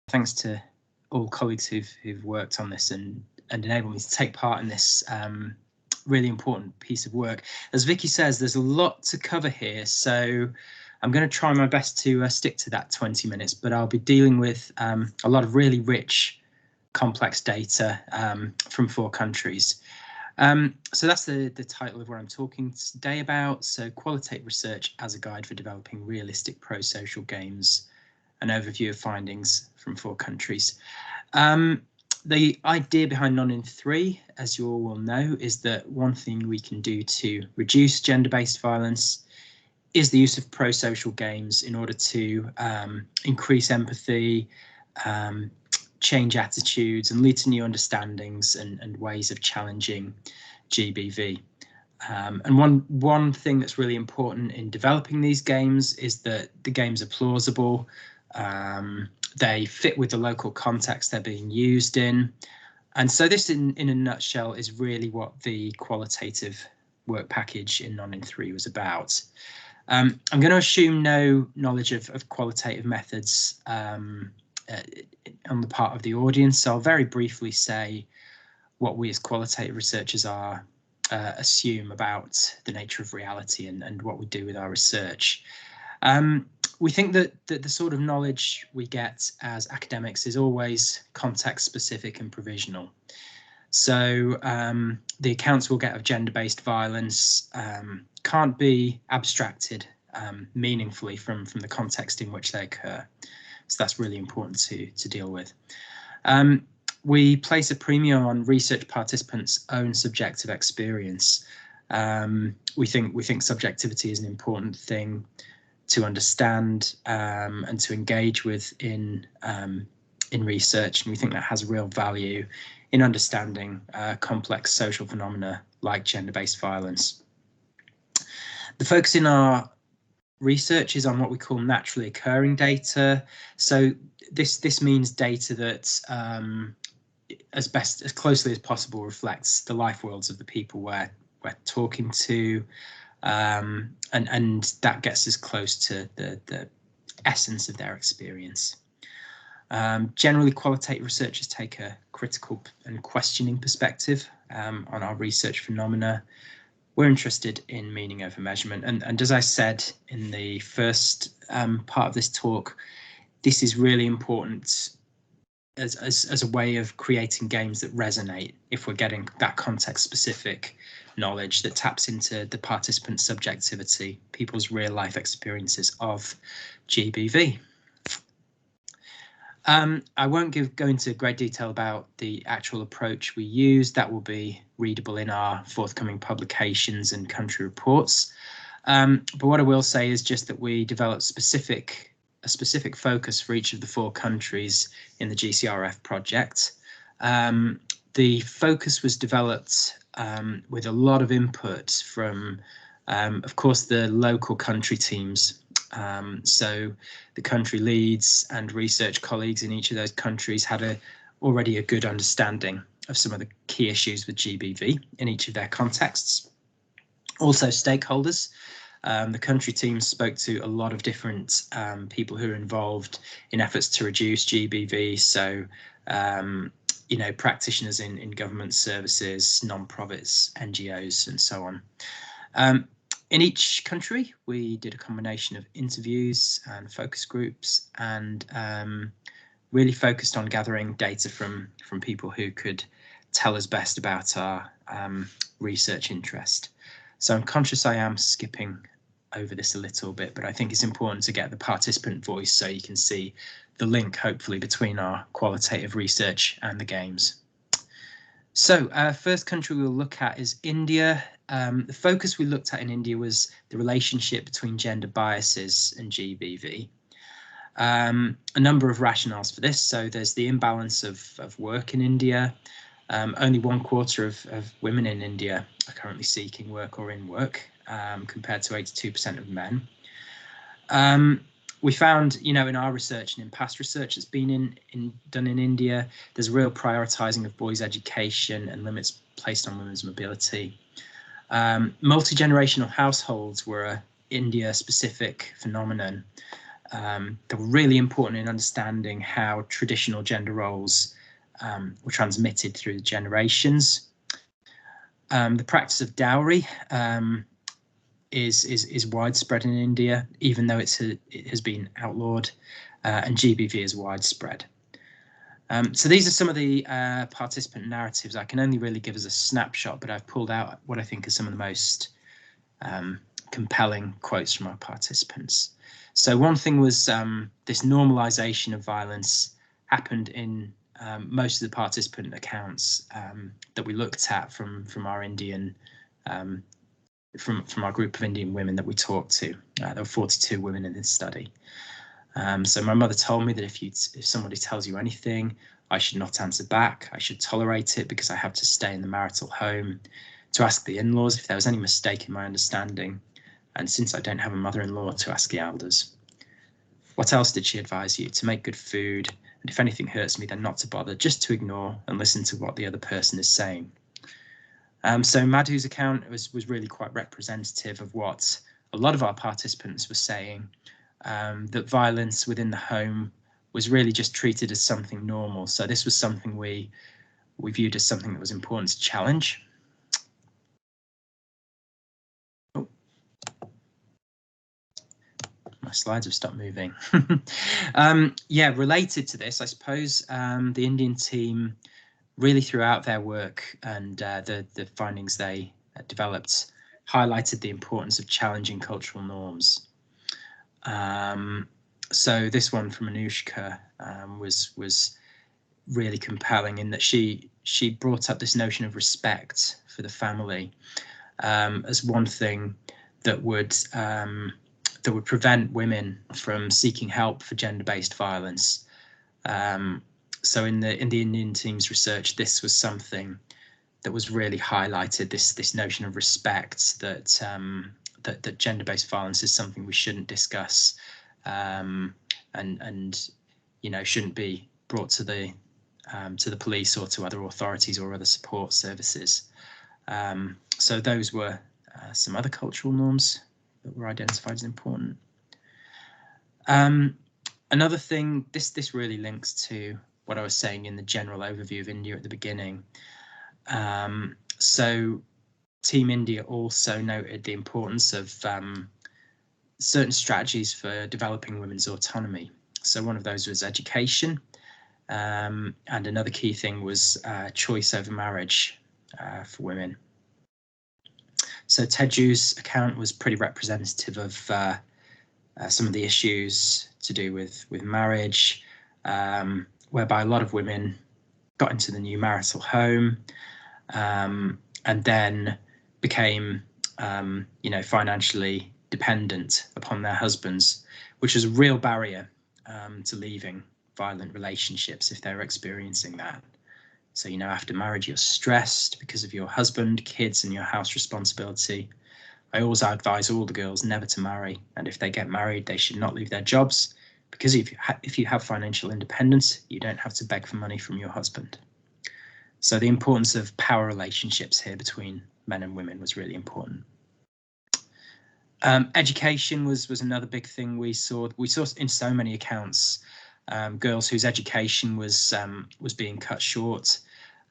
Thanks to all colleagues who've worked on this and enabled me to take part in this really important piece of work. As Vicky says, there's a lot to cover here, so I'm going to try my best to stick to that 20 minutes, but I'll be dealing with a lot of really rich, complex data from 4 countries. So that's the title of what I'm talking today about. So qualitative research as a guide for developing realistic pro-social games, an overview of findings from 4 countries. The idea behind Ni3, as you all will know, is that one thing we can do to reduce gender-based violence is the use of pro-social games in order to increase empathy, change attitudes, and lead to new understandings and ways of challenging GBV. And one thing that's really important in developing these games is that the games are plausible. They fit with the local context they're being used in. And so this, in a nutshell, is really what the qualitative work package in Ni3 was about. I'm going to assume no knowledge of qualitative methods on the part of the audience. So I'll very briefly say what we as qualitative researchers assume about the nature of reality and what we do with our research. We think that the sort of knowledge we get as academics is always context specific and provisional. So the accounts we'll get of gender-based violence can't be abstracted meaningfully from the context in which they occur. So that's really important to deal with. We place a premium on research participants' own subjective experience. We think subjectivity is an important thing to understand and to engage with in research, and we think that has real value in understanding complex social phenomena like gender-based violence. The focus in our research is on what we call naturally occurring data. So this means data that as closely as possible reflects the life worlds of the people we're talking to. And that gets us close to the essence of their experience. Generally, qualitative researchers take a critical and questioning perspective on our research phenomena. We're interested in meaning over measurement. And as I said in the first part of this talk, this is really important as a way of creating games that resonate if we're getting that context-specific knowledge that taps into the participant subjectivity, people's real-life experiences of GBV. I won't go into great detail about the actual approach we use. That will be readable in our forthcoming publications and country reports. But what I will say is just that we developed a specific focus for each of the 4 countries in the GCRF project. The focus was developed with a lot of input from, of course, the local country teams. So the country leads and research colleagues in each of those countries had already a good understanding of some of the key issues with GBV in each of their contexts. Also stakeholders. The country team spoke to a lot of different people who are involved in efforts to reduce GBV. So, you know, practitioners in government services, non-profits, NGOs, and so on. In each country, we did a combination of interviews and focus groups, and really focused on gathering data from people who could tell us best about our research interest. So I'm conscious I am skipping over this a little bit, but I think it's important to get the participant voice so you can see the link, hopefully, between our qualitative research and the games. So first country we'll look at is India. The focus we looked at in India was the relationship between gender biases and GBV. A number of rationales for this. So there's the imbalance of work in India. Only 1/4 of women in India are currently seeking work or in work, compared to 82% of men. We found, you know, in our research and in past research that's been done in India, there's a real prioritising of boys' education and limits placed on women's mobility. Multi-generational households were a India-specific phenomenon. They were really important in understanding how traditional gender roles were transmitted through the generations. The practice of dowry is widespread in India, even though it has been outlawed, and GBV is widespread. So these are some of the participant narratives. I can only really give as a snapshot, but I've pulled out what I think are some of the most compelling quotes from our participants. So one thing was this normalization of violence happened in most of the participant accounts that we looked at from our Indian from our group of Indian women that we talked to. There were 42 women in this study. So my mother told me that if somebody tells you anything, I should not answer back. I should tolerate it because I have to stay in the marital home, to ask the in-laws if there was any mistake in my understanding, and since I don't have a mother-in-law, to ask the elders. What else did she advise you? To make good food, and if anything hurts me, then not to bother, just to ignore and listen to what the other person is saying. So Madhu's account was really quite representative of what a lot of our participants were saying, that violence within the home was really just treated as something normal. So this was something we viewed as something that was important to challenge. Oh. My slides have stopped moving. Yeah, related to this, I suppose the Indian team really throughout their work and the findings they developed highlighted the importance of challenging cultural norms. So this one from Anushka was really compelling in that she brought up this notion of respect for the family as one thing that would prevent women from seeking help for gender-based violence. So in the Indian team's research, this was something that was really highlighted, this notion of respect, that that gender-based violence is something we shouldn't discuss, and you know, shouldn't be brought to the police or to other authorities or other support services. So those were some other cultural norms that were identified as important. Another thing, this really links to what I was saying in the general overview of India at the beginning. So Team India also noted the importance of certain strategies for developing women's autonomy. So one of those was education, and another key thing was choice over marriage for women. So Teju's account was pretty representative of some of the issues to do with marriage, whereby a lot of women got into the new marital home and then became, you know, financially dependent upon their husbands, which was a real barrier to leaving violent relationships if they're experiencing that. So, you know, after marriage, you're stressed because of your husband, kids, and your house responsibility. I always advise all the girls never to marry, and if they get married, they should not leave their jobs, because if you have financial independence, you don't have to beg for money from your husband. So the importance of power relationships here between men and women was really important. Education was another big thing we saw. We saw in so many accounts girls whose education was being cut short,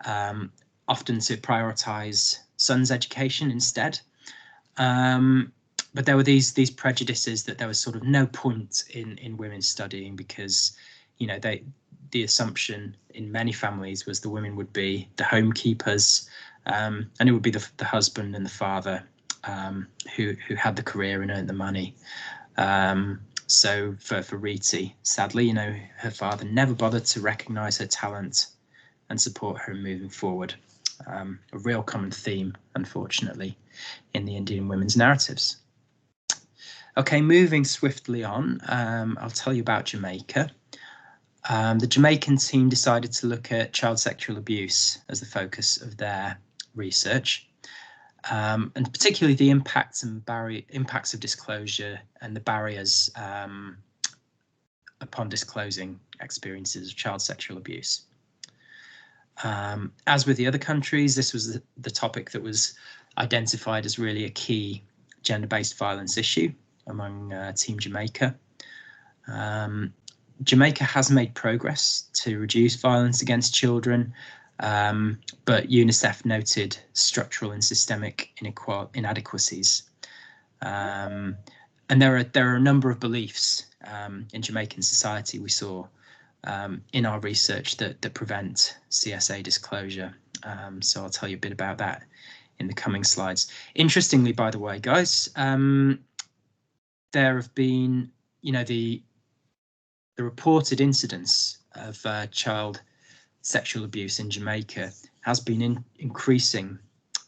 often to prioritise sons' education instead. But there were these prejudices that there was sort of no point in women studying because, you know, the assumption in many families was the women would be the homekeepers, and it would be the husband and the father who had the career and earned the money. So for Riti, sadly, you know, her father never bothered to recognise her talent and support her moving forward. A real common theme, unfortunately, in the Indian women's narratives. Okay, moving swiftly on, I'll tell you about Jamaica. The Jamaican team decided to look at child sexual abuse as the focus of their research, and particularly the impacts of disclosure and the barriers upon disclosing experiences of child sexual abuse. As with the other countries, this was the topic that was identified as really a key gender-based violence issue among Team Jamaica. Jamaica has made progress to reduce violence against children, but UNICEF noted structural and systemic inadequacies. And there are a number of beliefs in Jamaican society we saw in our research that prevent CSA disclosure. So I'll tell you a bit about that in the coming slides. Interestingly, by the way, guys, there have been, the reported incidence of child sexual abuse in Jamaica has been increasing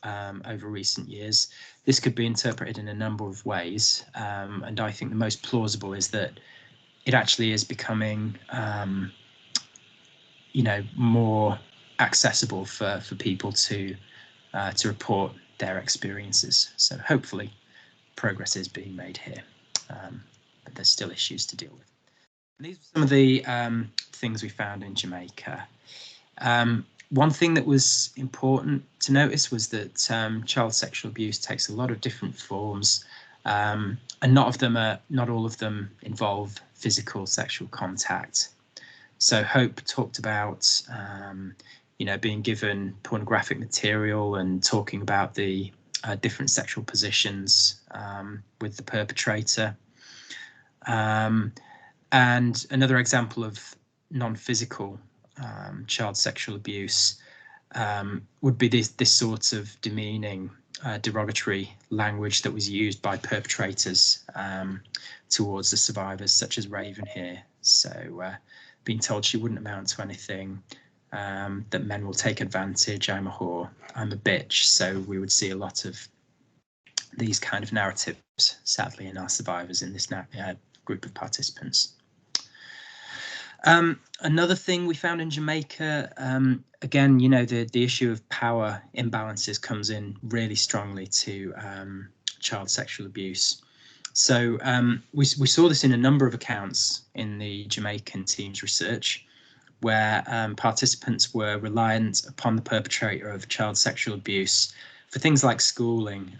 over recent years. This could be interpreted in a number of ways, and I think the most plausible is that it actually is becoming, more accessible for people to report their experiences. So hopefully progress is being made here, but there's still issues to deal with. And these are some of the things we found in Jamaica. One thing that was important to notice was that child sexual abuse takes a lot of different forms, and not all of them involve physical sexual contact. So Hope talked about, being given pornographic material and talking about the different sexual positions with the perpetrator. And another example of non-physical child sexual abuse would be this sort of demeaning, derogatory language that was used by perpetrators towards the survivors, such as Raven here. So being told she wouldn't amount to anything, that men will take advantage, I'm a whore, I'm a bitch. So we would see a lot of these kind of narratives, sadly, in our survivors in this group of participants. Another thing we found in Jamaica, again, the issue of power imbalances comes in really strongly to child sexual abuse. So we saw this in a number of accounts in the Jamaican team's research, where participants were reliant upon the perpetrator of child sexual abuse for things like schooling.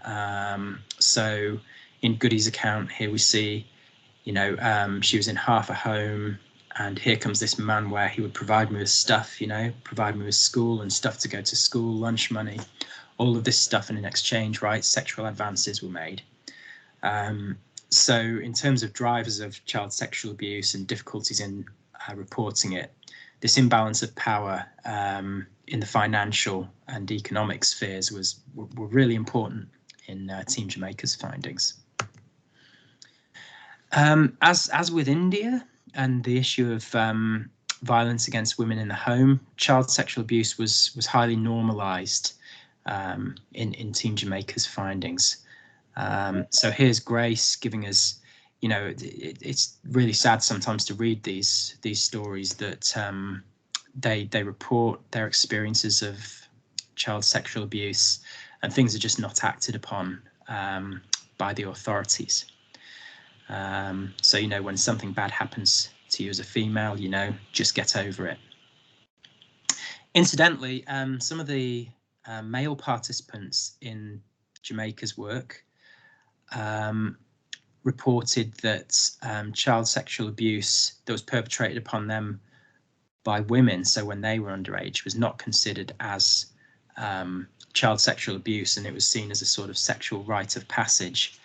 So in Goody's account here we see, she was in half a home, and here comes this man where he would provide me with stuff, provide me with school and stuff to go to school, lunch money, all of this stuff, and in exchange, right, sexual advances were made. So in terms of drivers of child sexual abuse and difficulties in reporting it, this imbalance of power in the financial and economic spheres were really important in Team Jamaica's findings. As with India and the issue of violence against women in the home, child sexual abuse was highly normalized in Team Jamaica's findings. So here's Grace giving us, it's really sad sometimes to read these stories that they report their experiences of child sexual abuse, and things are just not acted upon by the authorities. So, when something bad happens to you as a female, just get over it. Incidentally, some of the male participants in Jamaica's work reported that child sexual abuse that was perpetrated upon them by women, so when they were underage, was not considered as child sexual abuse, and it was seen as a sort of sexual rite of passage.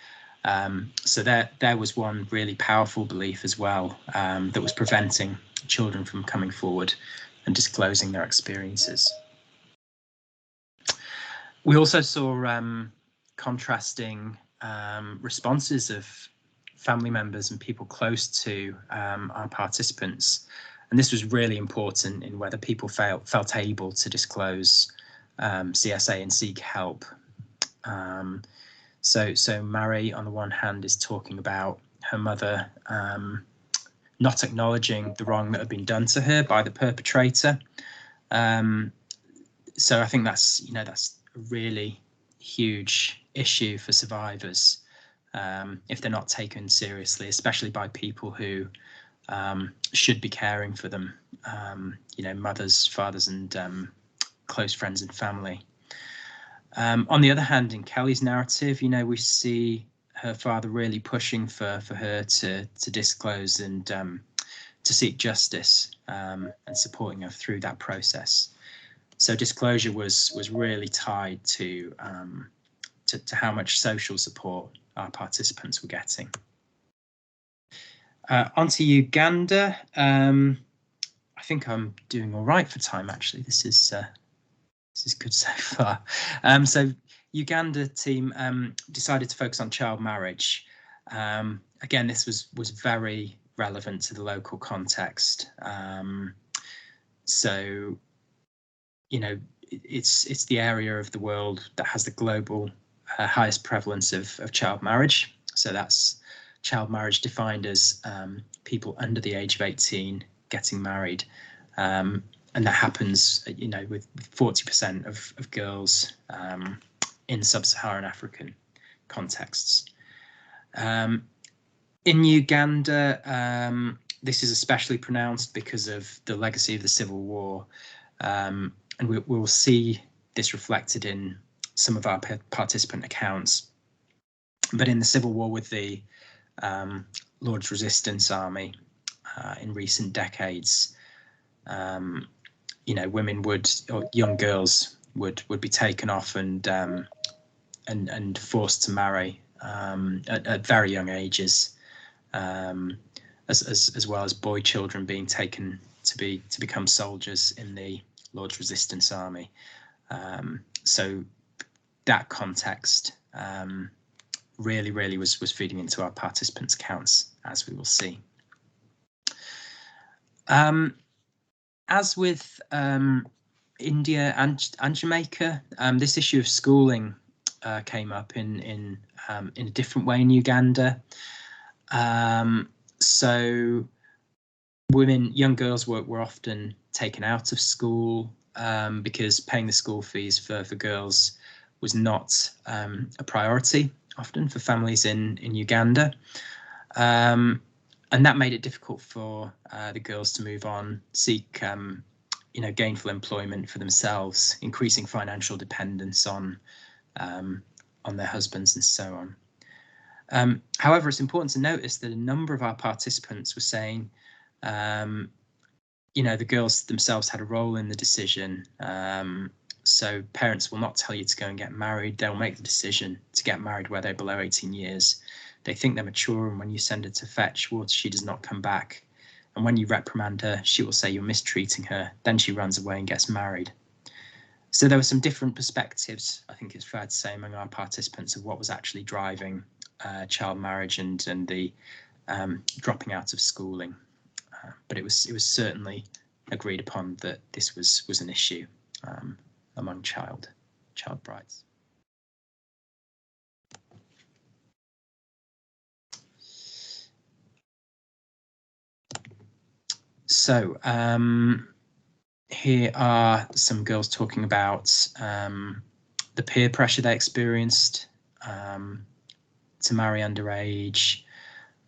So there was one really powerful belief as well that was preventing children from coming forward and disclosing their experiences. We also saw contrasting responses of family members and people close to our participants, and this was really important in whether people felt able to disclose CSA and seek help. So Mary, on the one hand, is talking about her mother not acknowledging the wrong that had been done to her by the perpetrator. So I think that's a really huge issue for survivors if they're not taken seriously, especially by people who should be caring for them, mothers, fathers, and close friends and family. On the other hand, in Kelly's narrative, we see her father really pushing for her to disclose and to seek justice, and supporting her through that process. So disclosure was really tied to how much social support our participants were getting. Onto Uganda. I think I'm doing all right for time, actually. This is good so far. So Uganda team decided to focus on child marriage. Again, this was very relevant to the local context. So, you know, it's the area of the world that has the global highest prevalence of child marriage. So that's child marriage defined as people under the age of 18 getting married. And that happens, you know, with 40% of girls in sub-Saharan African contexts. In Uganda, this is especially pronounced because of the legacy of the Civil War. And we'll see this reflected in some of our participant accounts. But in the Civil War with the Lord's Resistance Army in recent decades, you know, women would, or young girls would be taken off and forced to marry at very young ages, as well as boy children being taken to become soldiers in the Lord's Resistance Army. So that context really was feeding into our participants' accounts, as we will see. As with India and Jamaica, this issue of schooling came up in a different way in Uganda. So young girls were often taken out of school because paying the school fees for girls was not a priority often for families in Uganda. And that made it difficult for the girls to move on, seek you know, gainful employment for themselves, increasing financial dependence on their husbands and so on. However, it's important to notice that a number of our participants were saying, you know, the girls themselves had a role in the decision. So parents will not tell you to go and get married. They'll make the decision to get married where they're below 18 years. They think they're mature, and when you send her to fetch water, she does not come back. And when you reprimand her, she will say you're mistreating her. Then she runs away and gets married. So there were some different perspectives, I think it's fair to say, among our participants of what was actually driving child marriage and the dropping out of schooling. But it was certainly agreed upon that this was an issue among child brides. So here are some girls talking about the peer pressure they experienced to marry underage,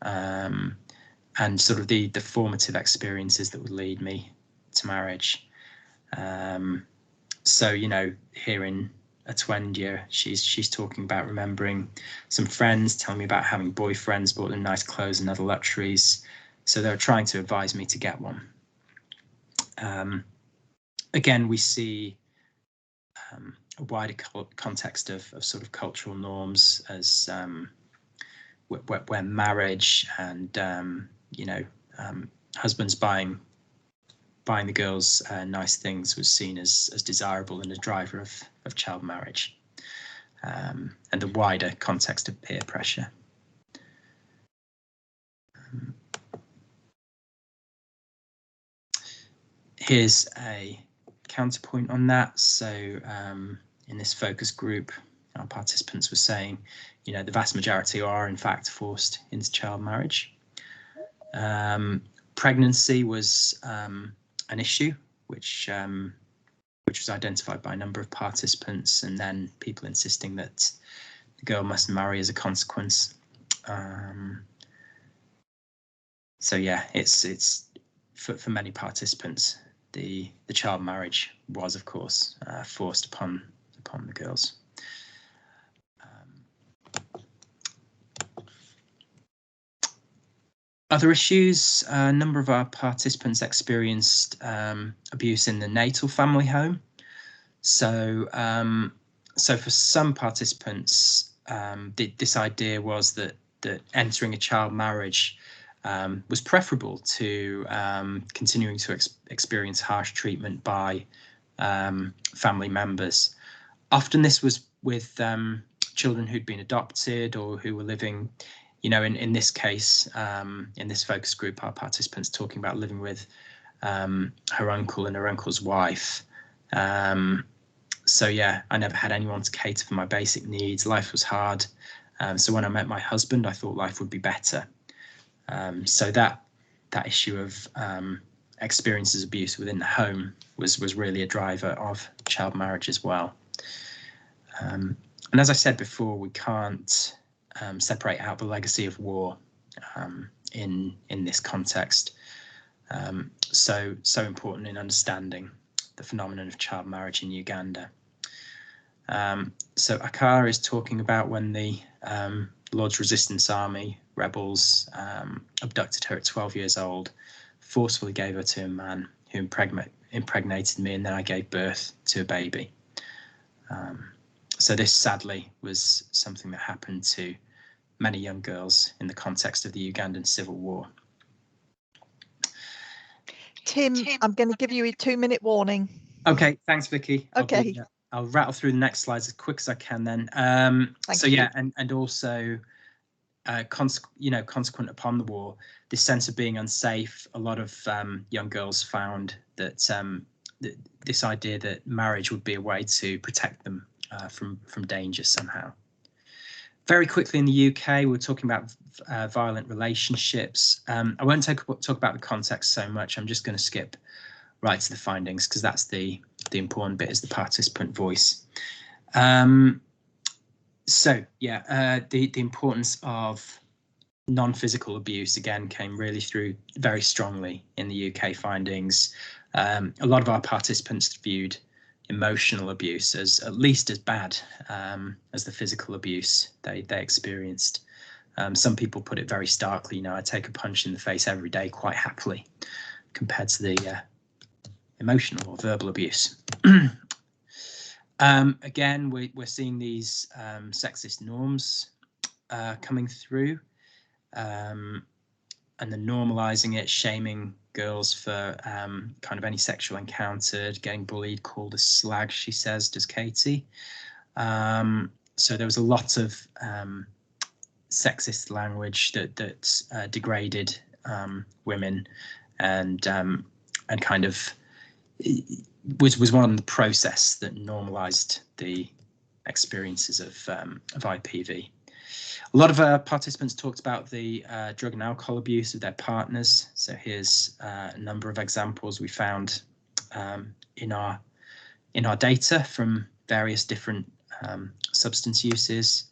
and sort of the formative experiences that would lead me to marriage. So, you know, here in Atwendya, she's talking about remembering some friends telling me about having boyfriends, bought them nice clothes and other luxuries. So they were trying to advise me to get one. Again, we see a wider context of sort of cultural norms as where marriage and you know, husbands buying the girls nice things was seen as desirable and a driver of child marriage, and the wider context of peer pressure. Here's a counterpoint on that. So in this focus group, our participants were saying, you know, the vast majority are in fact forced into child marriage. Pregnancy was an issue which was identified by a number of participants, and then people insisting that the girl must marry as a consequence. So yeah, it's for many participants, the child marriage was, of course, forced upon the girls. Other issues, a number of our participants experienced abuse in the natal family home. So, so for some participants, this idea was that entering a child marriage was preferable to continuing to experience harsh treatment by family members. Often this was with children who'd been adopted or who were living, you know, in this case, in this focus group, our participants talking about living with her uncle and her uncle's wife. So yeah, I never had anyone to cater for my basic needs. Life was hard. So when I met my husband, I thought life would be better. So that issue of experiences of abuse within the home was really a driver of child marriage as well. And as I said before, we can't separate out the legacy of war in this context. So important in understanding the phenomenon of child marriage in Uganda. So Akara is talking about when the Lord's Resistance Army rebels abducted her at 12 years old, forcefully gave her to a man who impregnated me, and then I gave birth to a baby. So this sadly was something that happened to many young girls in the context of the Ugandan Civil War. Tim, I'm going to give you a 2-minute warning. Okay, thanks, Vicky. Okay. I'll rattle through the next slides as quick as I can then. So yeah, and also consequent upon the war, this sense of being unsafe, a lot of young girls found that this idea that marriage would be a way to protect them from danger somehow. Very quickly in the UK, we're talking about violent relationships. I won't talk about the context so much. I'm just going to skip right to the findings because that's the important bit, is the participant voice. So yeah, the importance of non-physical abuse again came really through very strongly in the UK findings. A lot of our participants viewed emotional abuse as at least as bad as the physical abuse they experienced. Some people put it very starkly, you know, I take a punch in the face every day quite happily, compared to the emotional or verbal abuse. Again, we're seeing these sexist norms coming through, and then normalizing it, shaming girls for kind of any sexual encounter, getting bullied, called a slag, she says, does Katie. So there was a lot of sexist language that degraded women, and kind of was one of the process that normalized the experiences of IPV. A lot of participants talked about the drug and alcohol abuse of their partners. So here's a number of examples we found in our data from various different substance uses.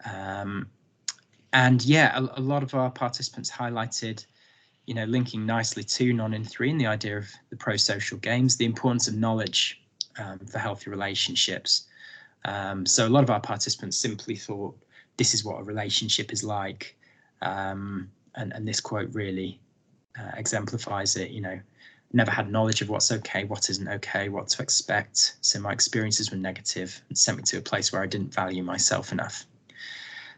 And yeah, a lot of our participants highlighted, you know, linking nicely to Ni3 and the idea of the pro-social games, the importance of knowledge for healthy relationships. So a lot of our participants simply thought, this is what a relationship is like. And this quote really exemplifies it, you know, never had knowledge of what's okay, what isn't okay, what to expect. So my experiences were negative and sent me to a place where I didn't value myself enough.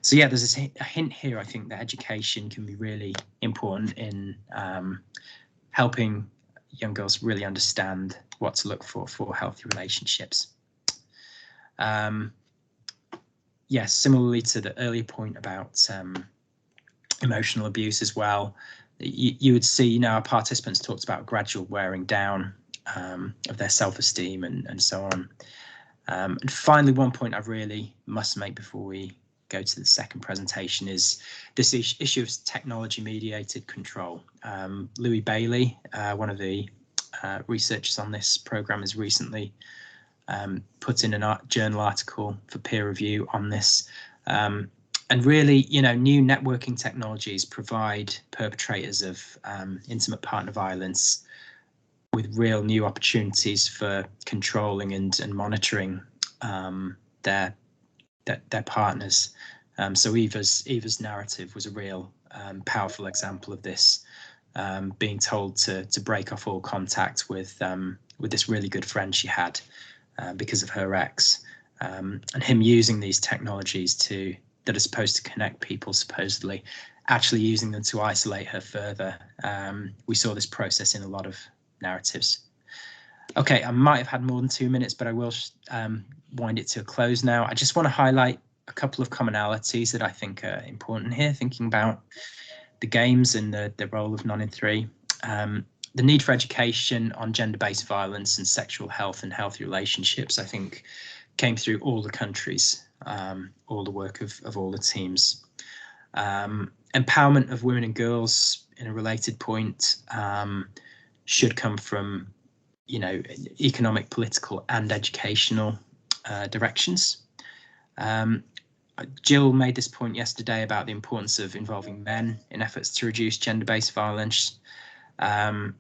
So yeah, there's a hint here, I think, that education can be really important in helping young girls really understand what to look for healthy relationships. Yes, similarly to the earlier point about emotional abuse as well, you would see, you know, our participants talked about gradual wearing down of their self-esteem and so on. And finally, one point I really must make before we go to the second presentation is this issue of technology-mediated control. Louis Bailey, one of the researchers on this program, has recently put in a journal article for peer review on this. And really, you know, new networking technologies provide perpetrators of intimate partner violence with real new opportunities for controlling and monitoring their partners. So Eva's narrative was a real powerful example of this, being told to break off all contact with this really good friend she had because of her ex, and him using these technologies that are supposed to connect people, supposedly actually using them to isolate her further. We saw this process in a lot of narratives. Okay, I might have had more than 2 minutes, but I will wind it to a close now. I just want to highlight a couple of commonalities that I think are important here, thinking about the games and the role of Ni3. The need for education on gender-based violence and sexual health and healthy relationships, I think, came through all the countries, all the work of all the teams. Empowerment of women and girls, in a related point, should come from, economic, political and educational directions. Jill made this point yesterday about the importance of involving men in efforts to reduce gender-based violence. And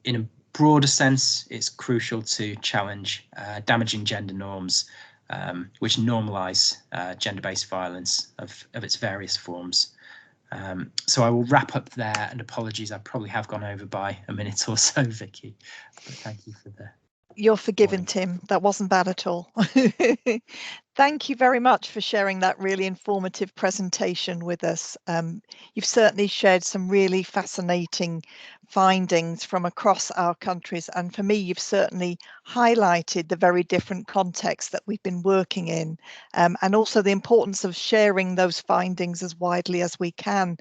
in a broader sense, it's crucial to challenge damaging gender norms, which normalise gender-based violence of its various forms. So I will wrap up there, and apologies, I probably have gone over by a minute or so, Vicky, but thank you for the... You're forgiven, Tim. That wasn't bad at all. Thank you very much for sharing that really informative presentation with us. You've certainly shared some really fascinating findings from across our countries. And for me, you've certainly highlighted the very different contexts that we've been working in, and also the importance of sharing those findings as widely as we can.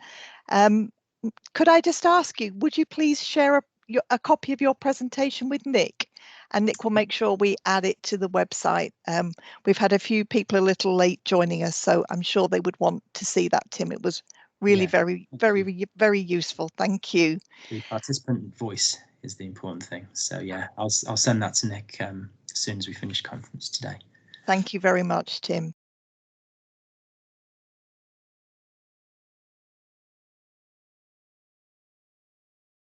Could I just ask you, would you please share a copy of your presentation with Nick? And Nick will make sure we add it to the website. We've had a few people a little late joining us, so I'm sure they would want to see that, Tim. It was really very useful. Thank you. The participant voice is the important thing. So yeah, I'll send that to Nick as soon as we finish conference today. Thank you very much, Tim.